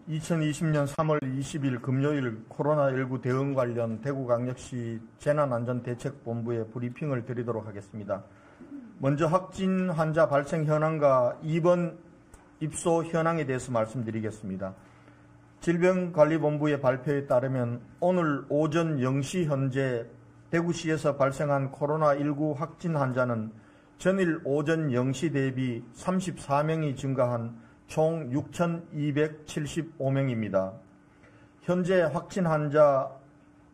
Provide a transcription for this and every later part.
2020년 3월 20일 금요일 코로나19 대응 관련 대구광역시 재난안전대책본부의 브리핑을 드리도록 하겠습니다. 먼저 확진 환자 발생 현황과 입원 입소 현황에 대해서 말씀드리겠습니다. 질병관리본부의 발표에 따르면 오늘 오전 0시 현재 대구시에서 발생한 코로나19 확진 환자는 전일 오전 0시 대비 34명이 증가한 총 6,275명입니다. 현재 확진 환자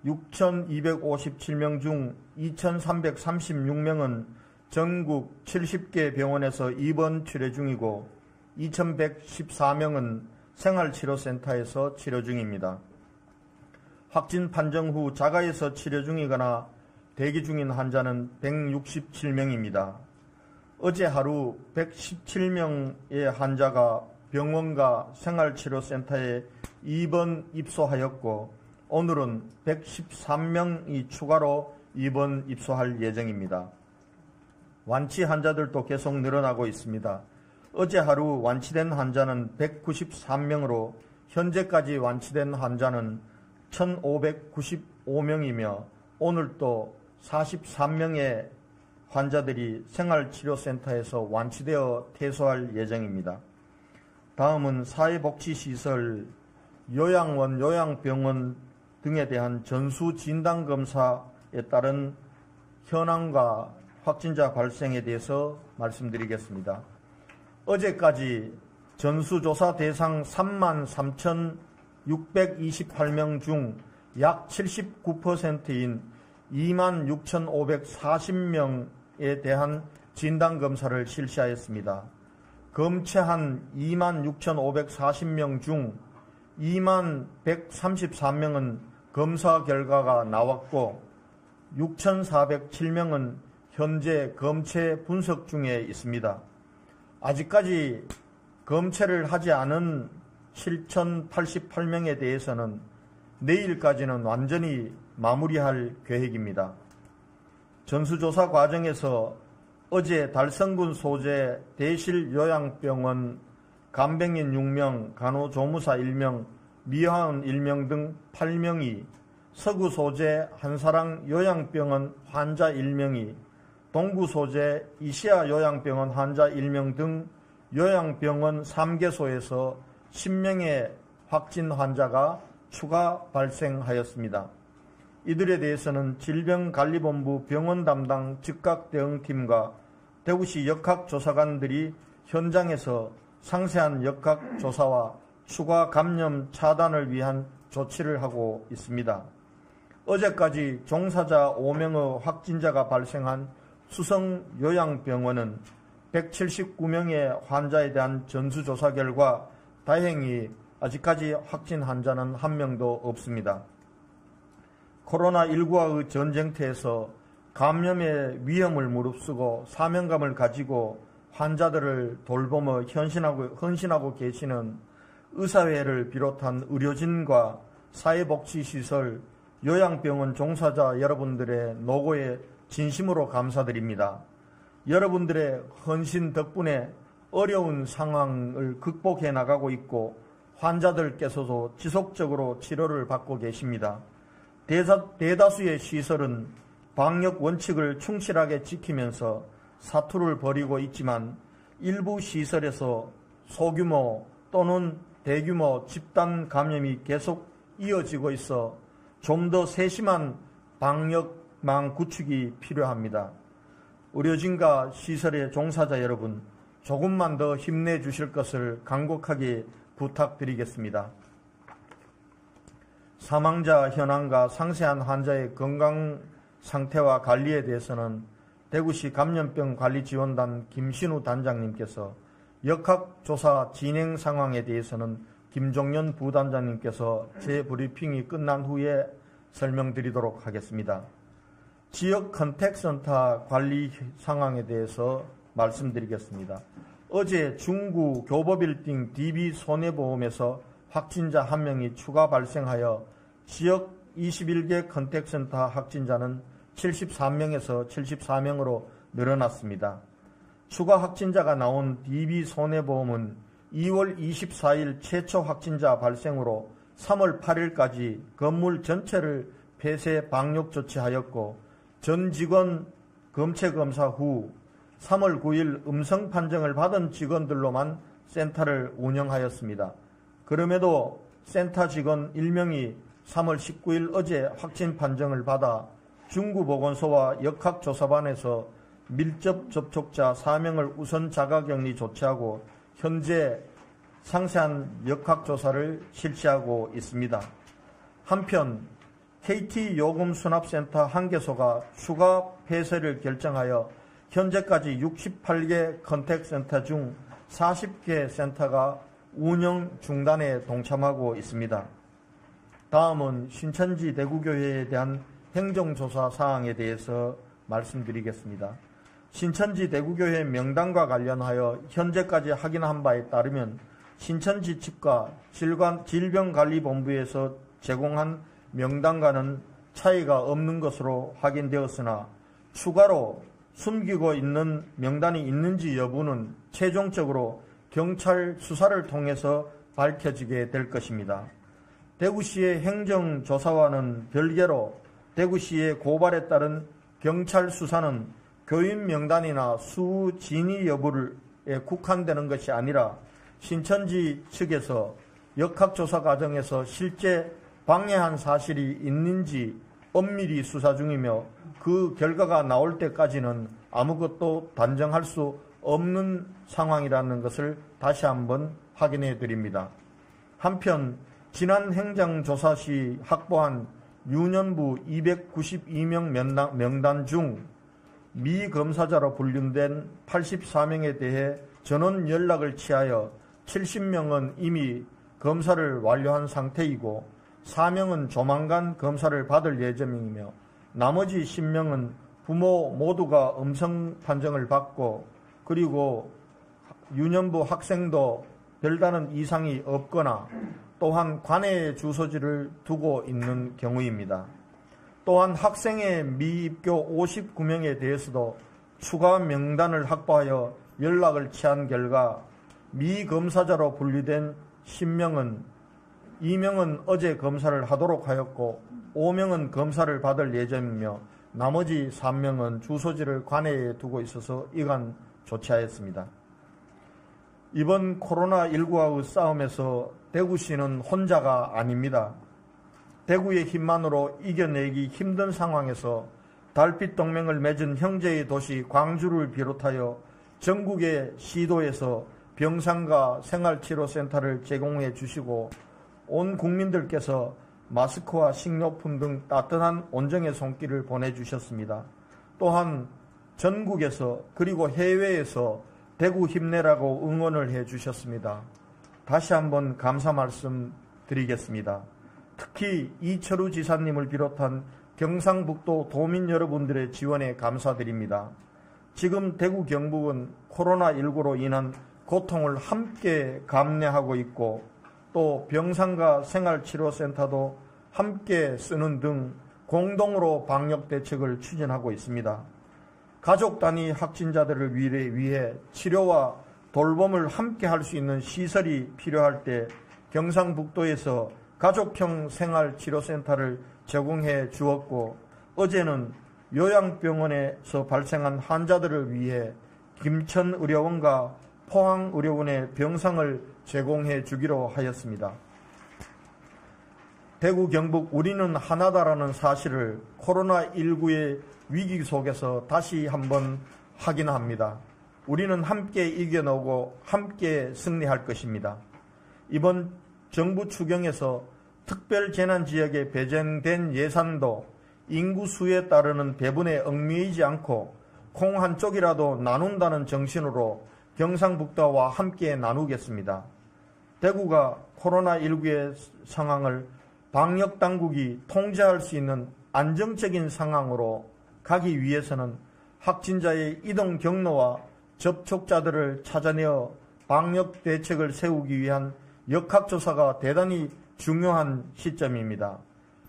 6,257명 중 2,336명은 전국 70개 병원에서 입원 치료 중이고 2,114명은 생활치료센터에서 치료 중입니다. 확진 판정 후 자가에서 치료 중이거나 대기 중인 환자는 167명입니다. 어제 하루 117명의 환자가 병원과 생활치료센터에 입원 입소하였고 오늘은 113명이 추가로 입원 입소할 예정입니다. 완치 환자들도 계속 늘어나고 있습니다. 어제 하루 완치된 환자는 193명으로 현재까지 완치된 환자는 1,595명이며 오늘 또 43명의 환자들이 생활치료센터에서 완치되어 퇴소할 예정입니다. 다음은 사회복지시설, 요양원, 요양병원 등에 대한 전수진단검사에 따른 현황과 확진자 발생에 대해서 말씀드리겠습니다. 어제까지 전수조사 대상 33,628명 중 약 79%인 26,540명에 대한 진단검사를 실시하였습니다. 검체한 26,540명 중 20,133명은 검사 결과가 나왔고 6,407명은 현재 검체 분석 중에 있습니다. 아직까지 검체를 하지 않은 7,088명에 대해서는 내일까지는 완전히 마무리할 계획입니다. 전수조사 과정에서 어제 달성군 소재 대실요양병원 간병인 6명, 간호조무사 1명, 미화원 1명 등 8명이, 서구 소재 한사랑 요양병원 환자 1명이, 동구 소재 이시아 요양병원 환자 1명 등 요양병원 3개소에서 10명의 확진 환자가 추가 발생하였습니다. 이들에 대해서는 질병관리본부 병원 담당 즉각대응팀과 대구시 역학조사관들이 현장에서 상세한 역학조사와 추가 감염 차단을 위한 조치를 하고 있습니다. 어제까지 종사자 5명의 확진자가 발생한 수성요양병원은 179명의 환자에 대한 전수조사 결과 다행히 아직까지 확진 환자는 한 명도 없습니다. 코로나19와의 전쟁터에서 감염의 위험을 무릅쓰고 사명감을 가지고 환자들을 돌보며 헌신하고 계시는 의사회를 비롯한 의료진과 사회복지시설, 요양병원 종사자 여러분들의 노고에 진심으로 감사드립니다. 여러분들의 헌신 덕분에 어려운 상황을 극복해 나가고 있고 환자들께서도 지속적으로 치료를 받고 계십니다. 대다수의 시설은 방역 원칙을 충실하게 지키면서 사투를 벌이고 있지만 일부 시설에서 소규모 또는 대규모 집단 감염이 계속 이어지고 있어 좀 더 세심한 방역망 구축이 필요합니다. 의료진과 시설의 종사자 여러분, 조금만 더 힘내주실 것을 간곡하게 부탁드리겠습니다. 사망자 현황과 상세한 환자의 건강 상태와 관리에 대해서는 대구시 감염병관리지원단 김신우 단장님께서, 역학조사 진행 상황에 대해서는 김종연 부단장님께서 재브리핑이 끝난 후에 설명드리도록 하겠습니다. 지역 컨택센터 관리 상황에 대해서 말씀드리겠습니다. 어제 중구 교보빌딩 DB손해보험에서 확진자 1명이 추가 발생하여 지역 21개 컨택센터 확진자는 73명에서 74명으로 늘어났습니다. 추가 확진자가 나온 DB손해보험은 2월 24일 최초 확진자 발생으로 3월 8일까지 건물 전체를 폐쇄 방역 조치하였고 전 직원 검체 검사 후 3월 9일 음성 판정을 받은 직원들로만 센터를 운영하였습니다. 그럼에도 센터 직원 1명이 3월 19일 어제 확진 판정을 받아 중구보건소와 역학조사반에서 밀접 접촉자 4명을 우선 자가격리 조치하고 현재 상세한 역학조사를 실시하고 있습니다. 한편 KT 요금수납센터 1개소가 추가 폐쇄를 결정하여 현재까지 68개 컨택센터 중 40개 센터가 운영 중단에 동참하고 있습니다. 다음은 신천지 대구교회에 대한 행정조사 사항에 대해서 말씀드리겠습니다. 신천지 대구교회 명단과 관련하여 현재까지 확인한 바에 따르면 신천지 측과 질병관리본부에서 제공한 명단과는 차이가 없는 것으로 확인되었으나 추가로 숨기고 있는 명단이 있는지 여부는 최종적으로 경찰 수사를 통해서 밝혀지게 될 것입니다. 대구시의 행정조사와는 별개로 대구시의 고발에 따른 경찰 수사는 교인 명단이나 수우 진위 여부에 국한되는 것이 아니라 신천지 측에서 역학조사 과정에서 실제 방해한 사실이 있는지 엄밀히 수사 중이며 그 결과가 나올 때까지는 아무것도 단정할 수 없는 상황이라는 것을 다시 한번 확인해 드립니다. 한편 지난 행정조사 시 확보한 유년부 292명 명단 중 미검사자로 분류된 84명에 대해 전원 연락을 취하여 70명은 이미 검사를 완료한 상태이고 4명은 조만간 검사를 받을 예정이며 나머지 10명은 부모 모두가 음성 판정을 받고 그리고 유년부 학생도 별다른 이상이 없거나 또한 관내 주소지를 두고 있는 경우입니다. 또한 학생의 미입교 59명에 대해서도 추가 명단을 확보하여 연락을 취한 결과 미검사자로 분류된 10명은 2명은 어제 검사를 하도록 하였고 5명은 검사를 받을 예정이며 나머지 3명은 주소지를 관내에 두고 있어서 이간 조치하였습니다. 이번 코로나19와의 싸움에서 대구시는 혼자가 아닙니다. 대구의 힘만으로 이겨내기 힘든 상황에서 달빛 동맹을 맺은 형제의 도시 광주를 비롯하여 전국의 시도에서 병상과 생활치료센터를 제공해 주시고 온 국민들께서 마스크와 식료품 등 따뜻한 온정의 손길을 보내주셨습니다. 또한 전국에서 그리고 해외에서 대구 힘내라고 응원을 해 주셨습니다. 다시 한번 감사 말씀 드리겠습니다. 특히 이철우 지사님을 비롯한 경상북도 도민 여러분들의 지원에 감사드립니다. 지금 대구 경북은 코로나19로 인한 고통을 함께 감내하고 있고 또 병상과 생활치료센터도 함께 쓰는 등 공동으로 방역 대책을 추진하고 있습니다. 가족 단위 확진자들을 위해 치료와 돌봄을 함께 할 수 있는 시설이 필요할 때 경상북도에서 가족형 생활치료센터를 제공해 주었고 어제는 요양병원에서 발생한 환자들을 위해 김천의료원과 포항의료원의 병상을 제공해 주기로 하였습니다. 대구 경북 우리는 하나다라는 사실을 코로나19의 위기 속에서 다시 한번 확인합니다. 우리는 함께 이겨내고 함께 승리할 것입니다. 이번 정부 추경에서 특별재난지역에 배정된 예산도 인구수에 따르는 배분에 얽매이지 않고 콩 한 쪽이라도 나눈다는 정신으로 경상북도와 함께 나누겠습니다. 대구가 코로나19의 상황을 방역당국이 통제할 수 있는 안정적인 상황으로 가기 위해서는 확진자의 이동 경로와 접촉자들을 찾아내어 방역 대책을 세우기 위한 역학조사가 대단히 중요한 시점입니다.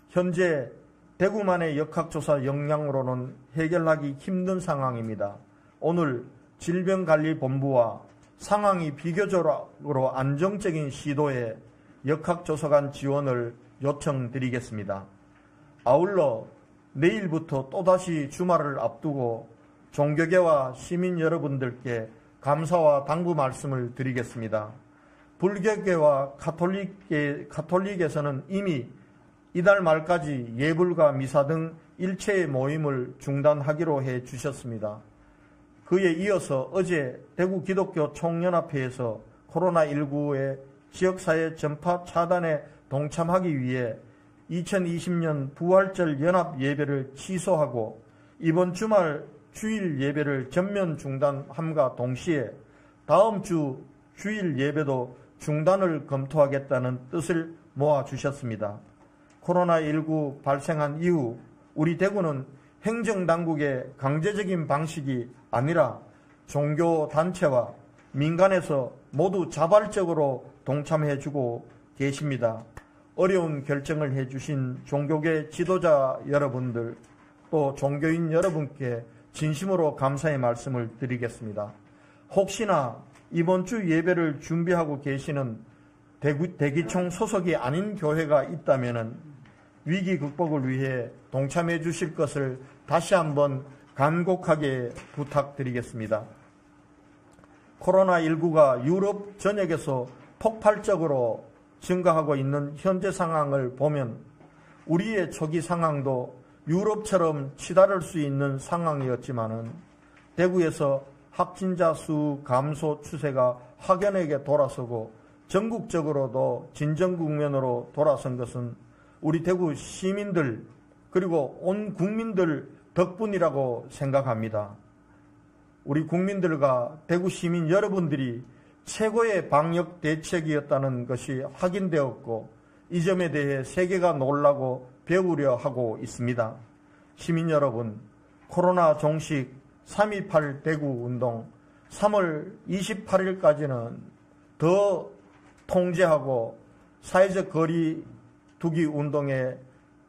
현재 대구만의 역학조사 역량으로는 해결하기 힘든 상황입니다. 오늘 질병관리본부와 상황이 비교적으로 안정적인 시도에 역학조사관 지원을 요청드리겠습니다. 아울러 내일부터 또다시 주말을 앞두고 종교계와 시민 여러분들께 감사와 당부 말씀을 드리겠습니다. 불교계와 가톨릭에서는 이미 이달 말까지 예불과 미사 등 일체의 모임을 중단하기로 해 주셨습니다. 그에 이어서 어제 대구 기독교 총연합회에서 코로나19의 지역사회 전파 차단에 동참하기 위해 2020년 부활절 연합 예배를 취소하고 이번 주말 주일 예배를 전면 중단함과 동시에 다음 주 주일 예배도 중단을 검토하겠다는 뜻을 모아주셨습니다. 코로나19 발생한 이후 우리 대구는 행정당국의 강제적인 방식이 아니라 종교단체와 민간에서 모두 자발적으로 동참해주고 계십니다. 어려운 결정을 해주신 종교계 지도자 여러분들 또 종교인 여러분께 진심으로 감사의 말씀을 드리겠습니다. 혹시나 이번 주 예배를 준비하고 계시는 대기총 소속이 아닌 교회가 있다면 위기 극복을 위해 동참해 주실 것을 다시 한번 간곡하게 부탁드리겠습니다. 코로나19가 유럽 전역에서 폭발적으로 증가하고 있는 현재 상황을 보면 우리의 초기 상황도 유럽처럼 치달을 수 있는 상황이었지만은 대구에서 확진자 수 감소 추세가 확연하게 돌아서고 전국적으로도 진정 국면으로 돌아선 것은 우리 대구 시민들 그리고 온 국민들 덕분이라고 생각합니다. 우리 국민들과 대구 시민 여러분들이 최고의 방역 대책이었다는 것이 확인되었고 이 점에 대해 세계가 놀라고 배우려 하고 있습니다. 시민 여러분, 코로나 종식 3.28 대구 운동 3월 28일까지는 더 통제하고 사회적 거리 두기 운동에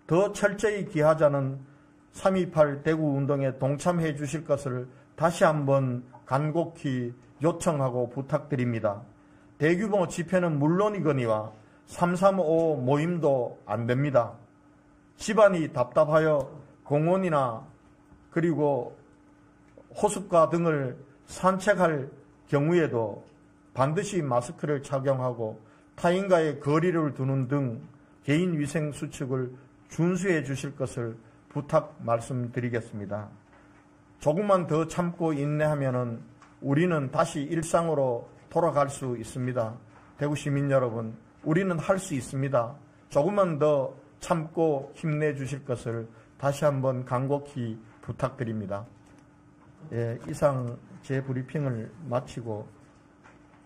더 철저히 기하자는 3.28 대구 운동에 동참해 주실 것을 다시 한번 간곡히 요청하고 부탁드립니다. 대규모 집회는 물론이거니와 335 모임도 안 됩니다. 집안이 답답하여 공원이나 그리고 호숫가 등을 산책할 경우에도 반드시 마스크를 착용하고 타인과의 거리를 두는 등 개인위생 수칙을 준수해 주실 것을 부탁 말씀드리겠습니다. 조금만 더 참고 인내하면은 우리는 다시 일상으로 돌아갈 수 있습니다. 대구 시민 여러분, 우리는 할 수 있습니다. 조금만 더 참고 힘내주실 것을 다시 한번 간곡히 부탁드립니다. 예, 이상 제 브리핑을 마치고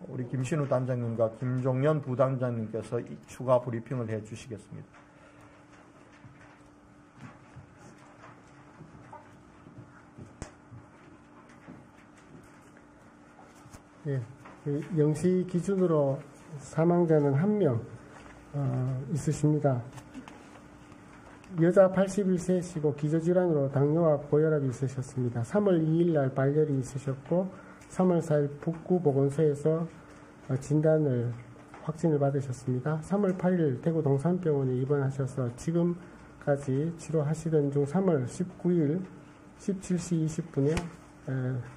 우리 김신우 단장님과 김종연 부단장님께서 추가 브리핑을 해 주시겠습니다. 예, 0시 기준으로 사망자는 1명 있으십니다. 여자 81세시고 기저질환으로 당뇨와 고혈압이 있으셨습니다. 3월 2일 날 발열이 있으셨고 3월 4일 북구보건소에서 확진을 받으셨습니다. 3월 8일 대구 동산병원에 입원하셔서 지금까지 치료하시던 중 3월 19일 17시 20분에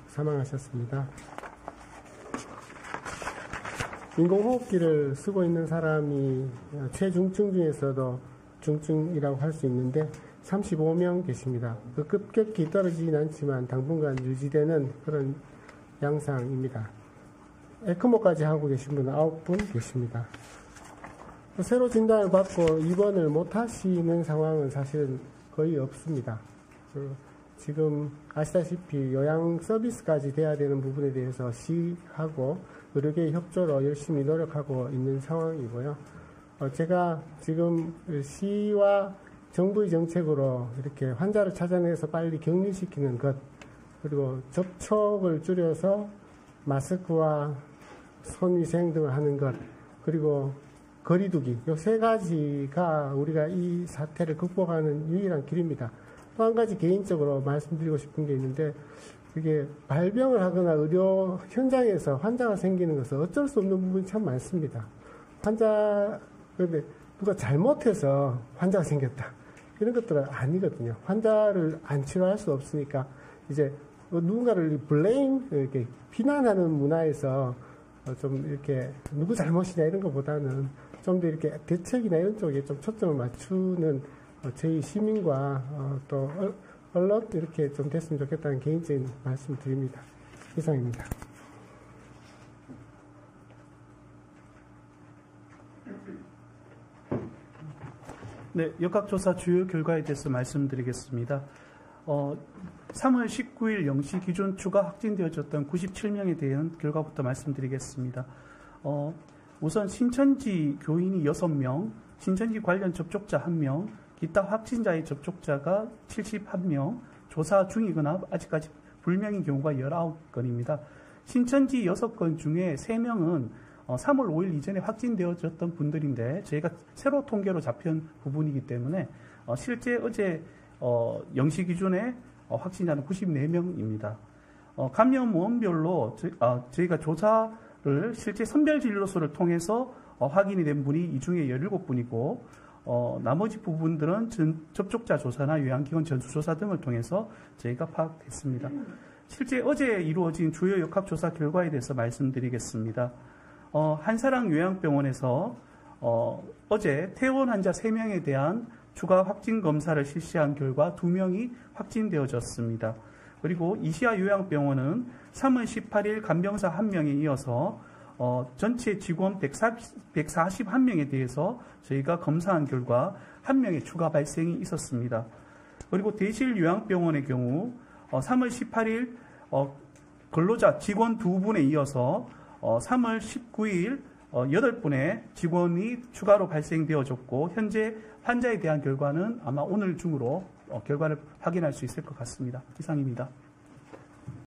사망하셨습니다. 인공호흡기를 쓰고 있는 사람이 최중증 중에서도 중증이라고 할 수 있는데 35명 계십니다. 급격히 떨어지진 않지만 당분간 유지되는 그런 양상입니다. 에크모까지 하고 계신 분은 9분 계십니다. 새로 진단을 받고 입원을 못 하시는 상황은 사실은 거의 없습니다. 지금 아시다시피 요양 서비스까지 돼야 되는 부분에 대해서 시하고 의료계의 협조로 열심히 노력하고 있는 상황이고요. 제가 지금 시와 정부의 정책으로 이렇게 환자를 찾아내서 빨리 격리시키는 것, 그리고 접촉을 줄여서 마스크와 손위생 등을 하는 것, 그리고 거리두기, 이 세 가지가 우리가 이 사태를 극복하는 유일한 길입니다. 또 한 가지 개인적으로 말씀드리고 싶은 게 있는데, 그게 발병을 하거나 의료 현장에서 환자가 생기는 것은 어쩔 수 없는 부분이 참 많습니다. 그런데 누가 잘못해서 환자가 생겼다. 이런 것들은 아니거든요. 환자를 안 치료할 수 없으니까 이제 누군가를 블레임, 이렇게 비난하는 문화에서 좀 이렇게 누구 잘못이냐 이런 것보다는 좀 더 이렇게 대책이나 이런 쪽에 좀 초점을 맞추는 저희 시민과 또 언론 이렇게 좀 됐으면 좋겠다는 개인적인 말씀 드립니다. 이상입니다. 네, 역학조사 주요 결과에 대해서 말씀드리겠습니다. 3월 19일 0시 기준 추가 확진되어졌던 97명에 대한 결과부터 말씀드리겠습니다. 우선 신천지 교인이 6명, 신천지 관련 접촉자 1명, 기타 확진자의 접촉자가 71명, 조사 중이거나 아직까지 불명인 경우가 19건입니다. 신천지 6건 중에 3명은 3월 5일 이전에 확진되어졌던 분들인데 저희가 새로 통계로 잡힌 부분이기 때문에 실제 어제 0시 기준에 확진자는 94명입니다. 감염 원별로 저희가 조사를 실제 선별진료소를 통해서 확인이 된 분이 이 중에 17분이고 나머지 부분들은 접촉자 조사나 요양기관 전수조사 등을 통해서 저희가 파악했습니다. 실제 어제 이루어진 주요 역학조사 결과에 대해서 말씀드리겠습니다. 한사랑 요양병원에서 어제 퇴원 환자 3명에 대한 추가 확진 검사를 실시한 결과 2명이 확진되어졌습니다. 그리고 이시아 요양병원은 3월 18일 간병사 1명에 이어서 전체 직원 141명에 대해서 저희가 검사한 결과 1명의 추가 발생이 있었습니다. 그리고 대실 요양병원의 경우 3월 18일 근로자 직원 2분에 이어서 3월 19일 8분의 직원이 추가로 발생되어졌고 현재 환자에 대한 결과는 아마 오늘 중으로 결과를 확인할 수 있을 것 같습니다. 이상입니다.